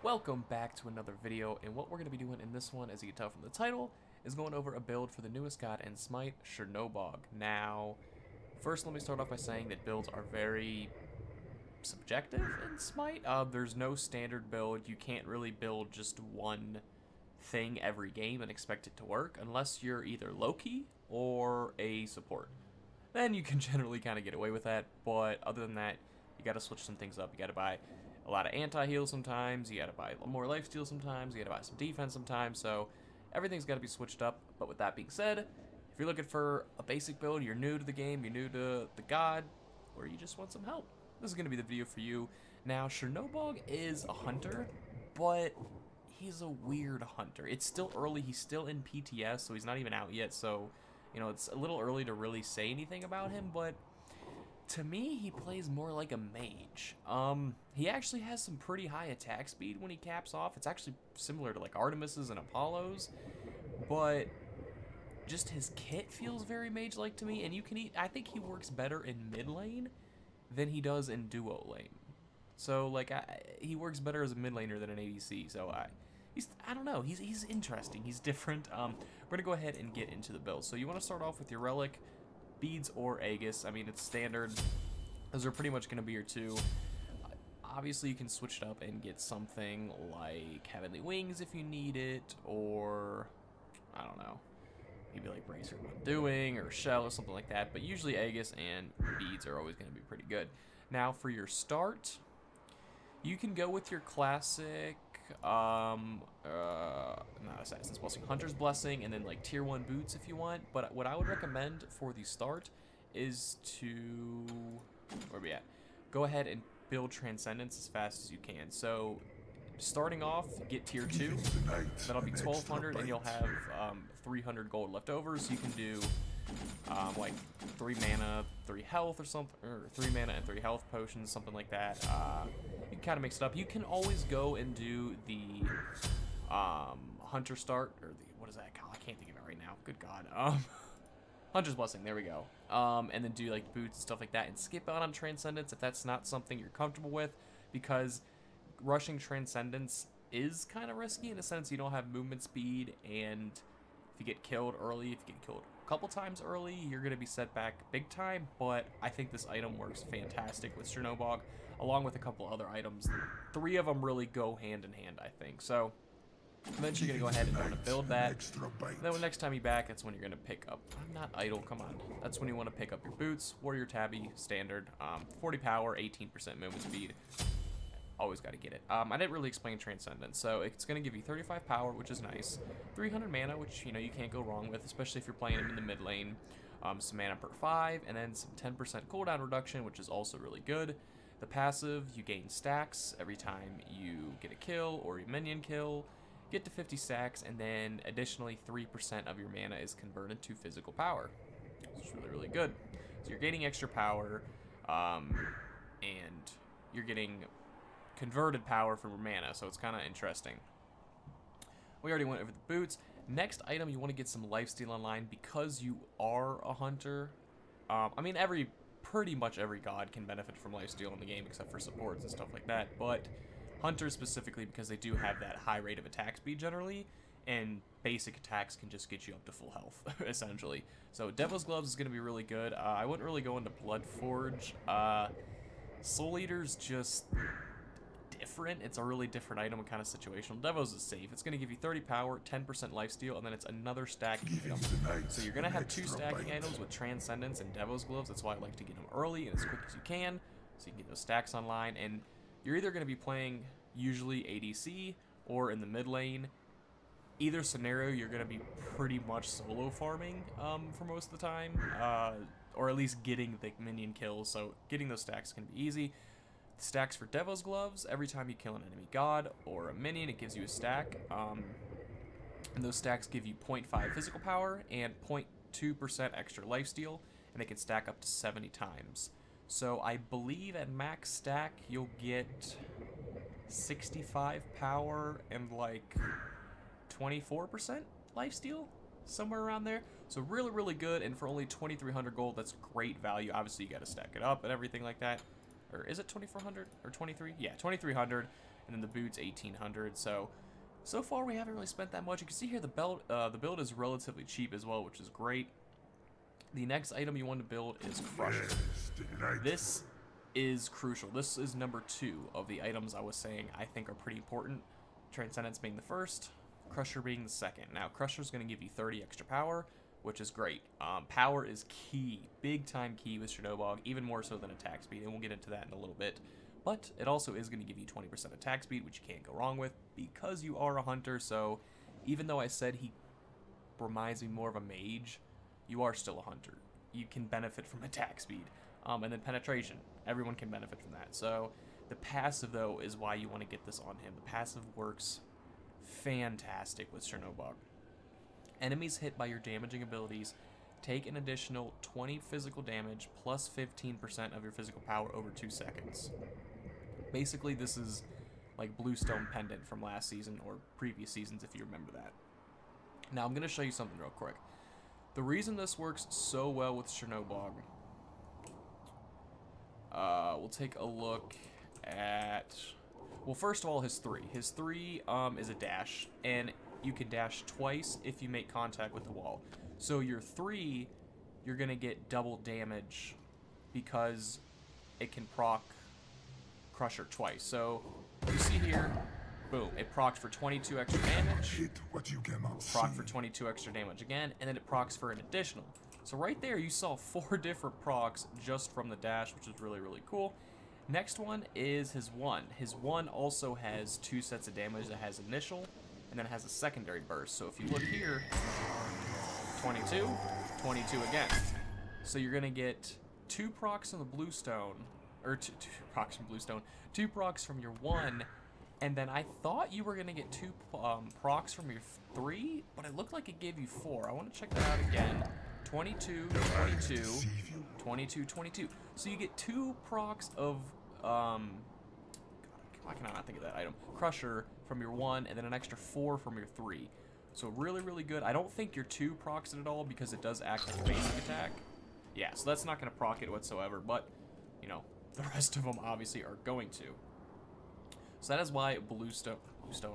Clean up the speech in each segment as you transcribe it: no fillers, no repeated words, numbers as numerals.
Welcome back to another video, and what we're going to be doing in this one, as you can tell from the title, is going over a build for the newest god in Smite, Chernobog. Now, first let me start off by saying that builds are very subjective in Smite. There's no standard build. You can't really build just one thing every game and expect it to work, unless you're either Loki or a support. Then you can generally kind of get away with that, but other than that, you got to switch some things up. You got to buy a lot of anti-heal sometimes, you got to buy more lifesteal sometimes, you got to buy some defense sometimes, so everything's got to be switched up. But with that being said, if you're looking for a basic build, you're new to the game, you're new to the god, or you just want some help, this is going to be the video for you. Now, Chernobog is a hunter, but he's a weird hunter. It's still early, he's still in PTS, so he's not even out yet, so, you know, it's a little early to really say anything about him, but to me, he plays more like a mage. He actually has some pretty high attack speed when he caps off. It's actually similar to like Artemis's and Apollo's, but just his kit feels very mage-like to me, and you can I think he works better in mid lane than he does in duo lane. So like he works better as a mid laner than an ADC. So I don't know. He's interesting. He's different. We're gonna go ahead and get into the build. So you want to start off with your relic, beads or Aegis. I mean, it's standard. Those are pretty much going to be your two. Obviously, you can switch it up and get something like Heavenly Wings if you need it, or I don't know, maybe like Bracer of Undoing or Shell or something like that. But usually Aegis and beads are always going to be pretty good. Now, for your start, you can go with your classic, not Assassin's Blessing, Hunter's Blessing, and then like tier 1 boots if you want. But what I would recommend for the start is to, where are we at? Go ahead and build Transcendence as fast as you can. So starting off, get tier 2, that'll be 1200, and you'll have 300 gold left over, so you can do like 3 mana, 3 health or something, or 3 mana and 3 health potions, something like that. You can kind of mix it up. You can always go and do the Hunter start, or the, what is that called? I can't think of it right now. Good God. Hunter's Blessing, there we go. And then do like boots and stuff like that, and skip out on Transcendence if that's not something you're comfortable with, because rushing Transcendence is kind of risky in a sense you don't have movement speed, and if you get killed early, if you get killed a couple times early, you're going to be set back big time. But I think this item works fantastic with Chernobog, along with a couple other items. 3 of them really go hand in hand, I think. So eventually you're going to go ahead and want to build that. Then next time you're back, that's when you're going to pick up, I'm not idle, come on. That's when you want to pick up your boots, Warrior Tabby, standard, 40 power, 18% movement speed. Always got to get it. I didn't really explain Transcendence, so it's going to give you 35 power, which is nice, 300 mana, which, you know, you can't go wrong with, especially if you're playing him in the mid lane, some mana per 5, and then some 10% cooldown reduction, which is also really good. The passive, you gain stacks every time you get a kill or a minion kill, get to 50 stacks, and then additionally 3% of your mana is converted to physical power, which is really, really good. So you're gaining extra power, and you're getting converted power from your mana, so it's kind of interesting. We already went over the boots. Next item, you want to get some lifesteal online because you are a hunter. I mean, pretty much every god can benefit from lifesteal in the game except for supports and stuff like that, but hunters specifically because they do have that high rate of attack speed generally, and basic attacks can just get you up to full health, essentially. So Devil's Gloves is going to be really good. I wouldn't really go into Blood Forge. Soul Eater's just different. It's a really different item and kind of situational. Devos is safe. It's going to give you 30 power, 10% lifesteal, and then it's another stacking item. So you're going to have 2 stacking items with Transcendence and Devos Gloves. That's why I like to get them early and as quick as you can, so you can get those stacks online. And you're either going to be playing usually ADC or in the mid lane. Either scenario, you're going to be pretty much solo farming for most of the time, or at least getting the minion kills. So getting those stacks is going to be easy. Stacks for Devil's Gloves, every time you kill an enemy god or a minion, it gives you a stack, and those stacks give you 0.5 physical power and 0.2% extra lifesteal, and they can stack up to 70 times. So I believe at max stack you'll get 65 power and like 24% lifesteal, somewhere around there. So really, really good, and for only 2,300 gold, that's great value. Obviously, you got to stack it up and everything like that. Or is it 2,400 or 23? Yeah, 2,300. and then the boots 1800. So far we haven't really spent that much. You can see here the build is relatively cheap as well, which is great. The next item you want to build is Crusher. This is crucial. This is number 2 of the items I was saying I think are pretty important. Transcendence being the first, Crusher being the second. Now, Crusher's going to give you 30 extra power, which is great. Power is key, big time key with Chernobog, even more so than attack speed, and we'll get into that in a little bit. But it also is going to give you 20% attack speed, which you can't go wrong with, because you are a hunter. So even though I said he reminds me more of a mage, you are still a hunter. You can benefit from attack speed. And then penetration. Everyone can benefit from that. So the passive, though, is why you want to get this on him. The passive works fantastic with Chernobog. Enemies hit by your damaging abilities take an additional 20 physical damage plus 15% of your physical power over 2 seconds. Basically, this is like Bluestone Pendant from last season or previous seasons, if you remember that. Now, I'm going to show you something real quick. The reason this works so well with Chernobog, we'll take a look at, well, first of all, his 3. His 3 is a dash, and you can dash twice if you make contact with the wall. So your 3, you're going to get double damage because it can proc Crusher twice. So you see here, boom, it procs for 22 extra damage, proc for 22 extra damage again, and then it procs for an additional. So right there, you saw 4 different procs just from the dash, which is really, really cool. Next one is his 1. His 1 also has 2 sets of damage that has initial, and then it has a secondary burst. So if you look here, 22, 22 again. So you're going to get 2 procs from the Bluestone, or 2 procs from Bluestone, 2 procs from your 1, and then I thought you were going to get 2 procs from your 3, but it looked like it gave you 4. I want to check that out again. 22, 22, 22, 22. So you get 2 procs of, God, why can I not think of that item? Crusher from your 1, and then an extra 4 from your 3. So really, really good. I don't think your 2 procs it at all because it does act like a basic attack. Yeah, so that's not going to proc it whatsoever, but, you know, the rest of them obviously are going to. So that is why Bluestone,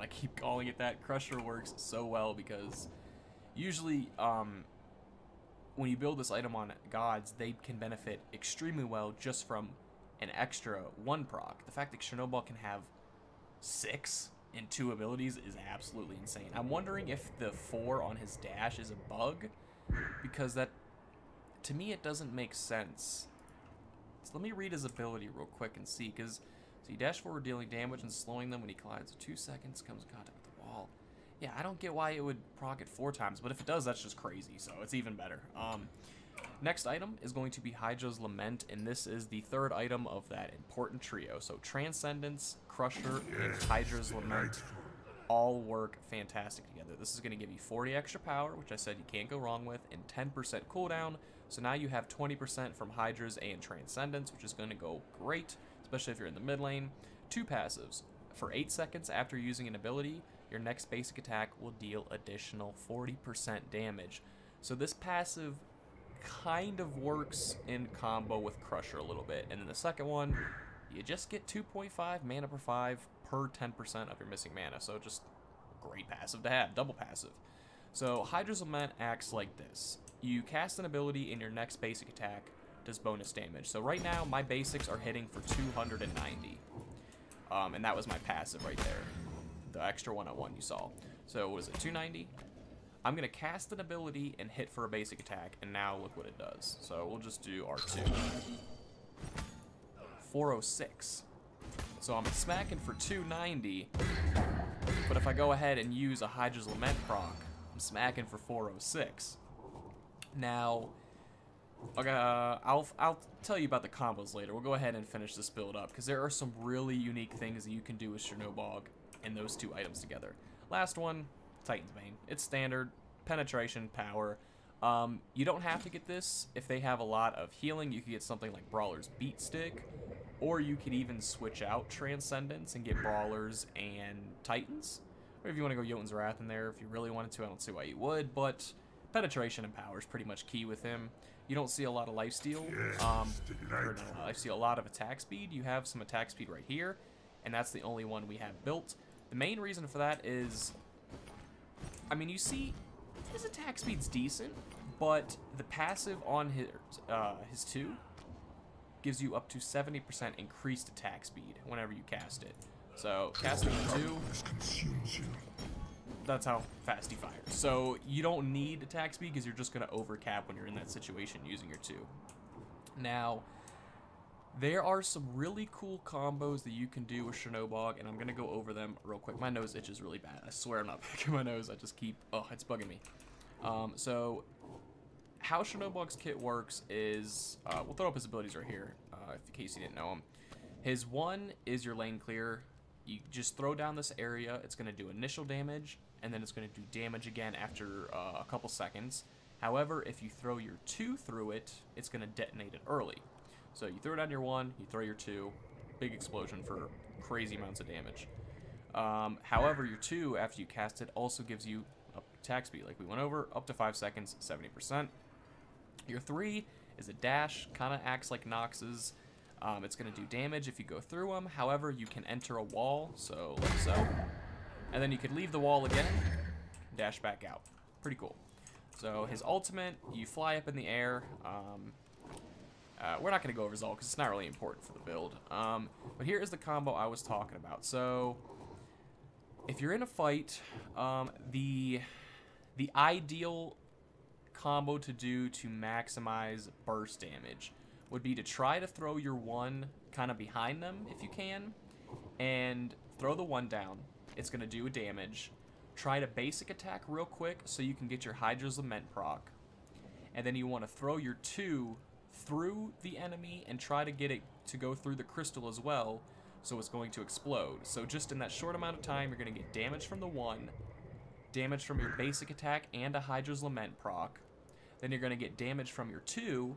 I keep calling it that, Crusher works so well because usually, when you build this item on gods, they can benefit extremely well just from an extra 1 proc. The fact that Chernobog can have 6 in 2 abilities is absolutely insane. I'm wondering if the 4 on his dash is a bug, because that, to me, it doesn't make sense. So let me read his ability real quick and see, because so you dash forward, dealing damage and slowing them when he collides. So 2 seconds, comes in contact with the wall. Yeah, I don't get why it would proc it 4 times, but if it does, that's just crazy, so it's even better. Next item is going to be Hydra's Lament, and this is the 3rd item of that important trio. So Transcendence, Crusher, and Hydra's Lament all work fantastic together. This is going to give you 40 extra power, which I said you can't go wrong with, and 10% cooldown. So now you have 20% from Hydra's and Transcendence, which is going to go great, especially if you're in the mid lane. 2 passives. For 8 seconds after using an ability, your next basic attack will deal additional 40% damage. So this passive kind of works in combo with Crusher a little bit. And then the second one, you just get 2.5 mana per 5 per 10% of your missing mana. So just great passive to have, double passive. So Hydra's Lament acts like this. You cast an ability and your next basic attack does bonus damage. So right now my basics are hitting for 290. And that was my passive right there. The extra 101 you saw. So what is it, 290? I'm going to cast an ability and hit for a basic attack, and now look what it does. So we'll just do R2. 406. So I'm smacking for 290, but if I go ahead and use a Hydra's Lament proc, I'm smacking for 406. Now, I'll tell you about the combos later. We'll go ahead and finish this build up, because there are some really unique things that you can do with Chernobog and those 2 items together. Last one, Titan's Bane. It's standard, penetration, power. You don't have to get this if they have a lot of healing. You could get something like Brawler's Beat Stick, or you could even switch out Transcendence and get Brawlers and Titans. Or if you want to go Jotun's Wrath in there, if you really wanted to, I don't see why you would, but penetration and power is pretty much key with him. You don't see a lot of lifesteal, I see a lot of attack speed. You have some attack speed right here, and that's the only one we have built. The main reason for that is, I mean, you see, his attack speed's decent, but the passive on his 2 gives you up to 70% increased attack speed whenever you cast it. So casting the 2, that's how fast he fires. So you don't need attack speed because you're just going to overcap when you're in that situation using your 2. Now, there are some really cool combos that you can do with Chernobog, and I'm going to go over them real quick. My nose itches really bad. I swear I'm not picking my nose. I just keep, oh, it's bugging me. So how Chernobog's kit works is, we'll throw up his abilities right here, in case you didn't know him. His 1 is your lane clear. You just throw down this area. It's going to do initial damage, and then it's going to do damage again after a couple seconds. However, if you throw your 2 through it, it's going to detonate it early. So you throw down your 1, you throw your 2, big explosion for crazy amounts of damage. However, your 2, after you cast it, also gives you attack speed, like we went over, up to 5 seconds, 70%. Your 3 is a dash, kind of acts like Nox's. It's going to do damage if you go through them. However, you can enter a wall, so like so. And then you could leave the wall again, dash back out. Pretty cool. So his ultimate, you fly up in the air. We're not going to go over his ult because it's not really important for the build. But here is the combo I was talking about. So if you're in a fight, the ideal combo to do to maximize burst damage would be to try to throw your 1 kind of behind them if you can, and throw the 1 down. It's going to do a damage. Try to basic attack real quick so you can get your Hi-Rez Lament proc, and then you want to throw your 2 through the enemy and try to get it to go through the crystal as well, so it's going to explode. So just in that short amount of time, you're going to get damage from the 1, damage from your basic attack and a Hi-Rez Lament proc. Then you're going to get damage from your 2,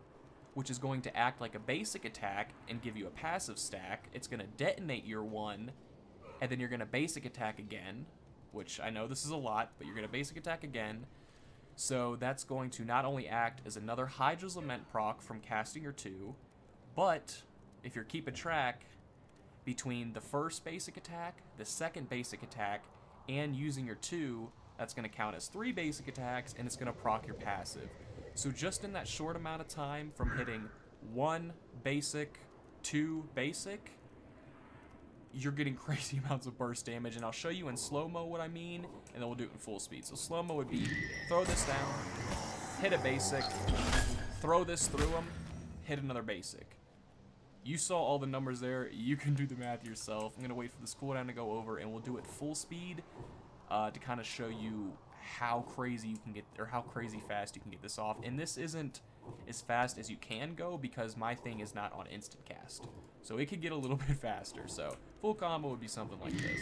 which is going to act like a basic attack and give you a passive stack. It's going to detonate your 1, and then you're going to basic attack again, which I know this is a lot, but you're going to basic attack again. So that's going to not only act as another Hi-Rez Lament proc from casting your 2, but if you're keeping track, between the first basic attack, the second basic attack, and using your 2, that's going to count as 3 basic attacks, and it's going to proc your passive. So just in that short amount of time from hitting 1 basic, 2 basic, you're getting crazy amounts of burst damage, and I'll show you in slow-mo what I mean, and then we'll do it in full speed. So slow-mo would be throw this down, hit a basic, throw this through them, hit another basic. You saw all the numbers there. You can do the math yourself. I'm going to wait for this cooldown to go over, and we'll do it full speed to kind of show you how crazy you can get, or how crazy fast you can get this off. And this isn't as fast as you can go because my thing is not on instant cast, so it could get a little bit faster. So full combo would be something like this.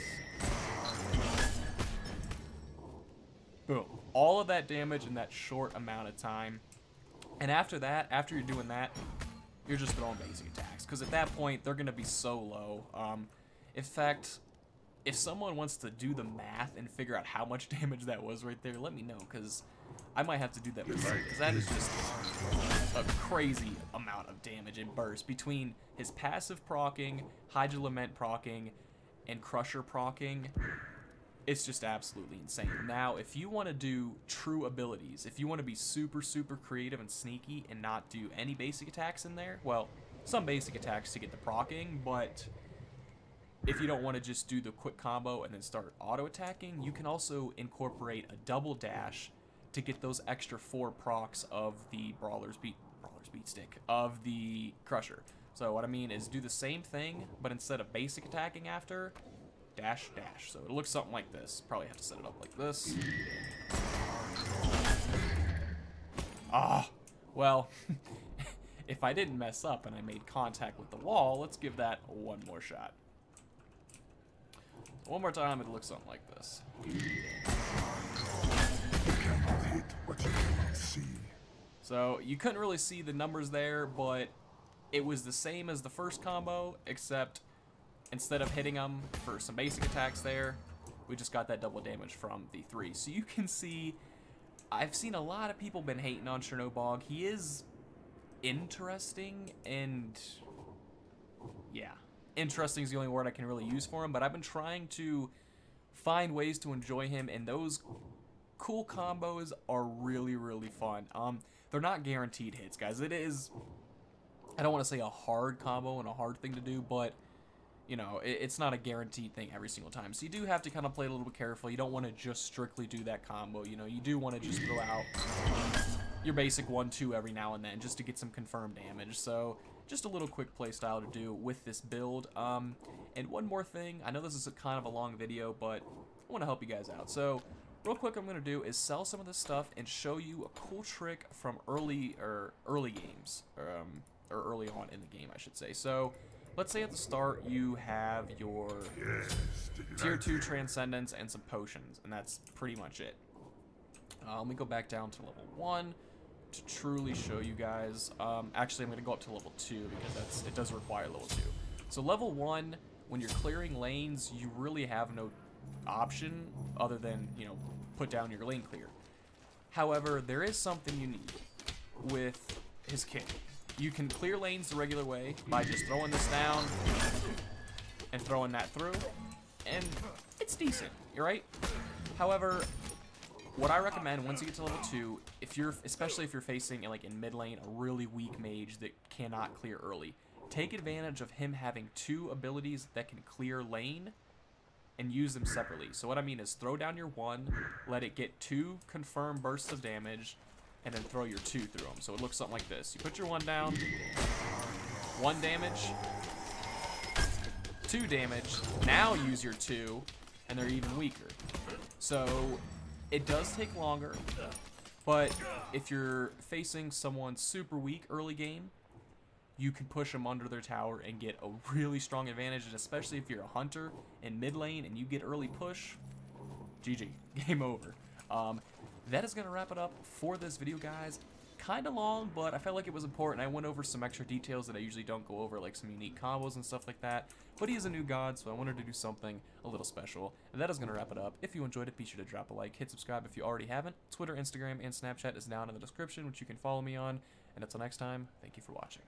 Boom. All of that damage in that short amount of time. And after that, after you're doing that, you're just throwing basic attacks, because at that point they're going to be so low. In fact, if someone wants to do the math and figure out how much damage that was right there, let me know, because I might have to do that myself, because that is just a crazy amount of damage in burst. Between his passive procking, Hi-Rez Lament procking, and Crusher procking, it's just absolutely insane. Now, if you want to do true abilities, if you want to be super, super creative and sneaky and not do any basic attacks in there, well, some basic attacks to get the procking, but if you don't want to just do the quick combo and then start auto-attacking, you can also incorporate a double dash to get those extra 4 procs of the Brawler's Beat Stick, of the Crusher. So what I mean is do the same thing, but instead of basic attacking after, dash, dash. So it looks something like this. Probably have to set it up like this. Ah, well, if I didn't mess up and I made contact with the wall, let's give that one more shot. One more time, it looks something like this. So you couldn't really see the numbers there, but it was the same as the first combo, except instead of hitting them for some basic attacks there, we just got that double damage from the 3. So you can see, I've seen a lot of people been hating on Chernobog. He is interesting, and yeah, interesting is the only word I can really use for him, but I've been trying to find ways to enjoy him, and those cool combos are really, really fun. They're not guaranteed hits, guys. It is, I don't want to say a hard combo and a hard thing to do, but you know, it's not a guaranteed thing every single time. So you do have to kind of play it a little bit careful. You don't want to just strictly do that combo. You know, you do want to just throw out your basic 1-2 every now and then just to get some confirmed damage. So just a little quick play style to do with this build. And one more thing, I know this is kind of a long video, but I want to help you guys out. So real quick, what I'm going to do is sell some of this stuff and show you a cool trick from early games, or early on in the game, I should say. So let's say at the start you have your tier 2 transcendence and some potions, and that's pretty much it. Let me go back down to level 1 to truly show you guys. Actually, I'm going to go up to level 2 because it does require level 2. So level 1, when you're clearing lanes, you really have no option other than, you know, put down your lane clear. However, there is something you need with his kit. You can clear lanes the regular way by just throwing this down and throwing that through, and it's decent, right? However, what I recommend once you get to level 2, especially if you're facing like in mid lane a really weak mage that cannot clear early, take advantage of him having 2 abilities that can clear lane and use them separately. So what I mean is throw down your 1, let it get 2 confirmed bursts of damage, and then throw your 2 through them. So it looks something like this. You put your 1 down, 1 damage, 2 damage, now use your 2, and they're even weaker. So it does take longer, but if you're facing someone super weak early game, you can push them under their tower and get a really strong advantage, and especially if you're a hunter in mid lane and you get early push, GG, game over. That is going to wrap it up for this video, guys. Kind of long, but I felt like it was important. I went over some extra details that I usually don't go over, like some unique combos and stuff like that. But he is a new god, so I wanted to do something a little special. And that is going to wrap it up. If you enjoyed it, be sure to drop a like, hit subscribe if you already haven't. Twitter, Instagram, and Snapchat is down in the description, which you can follow me on. And until next time, thank you for watching.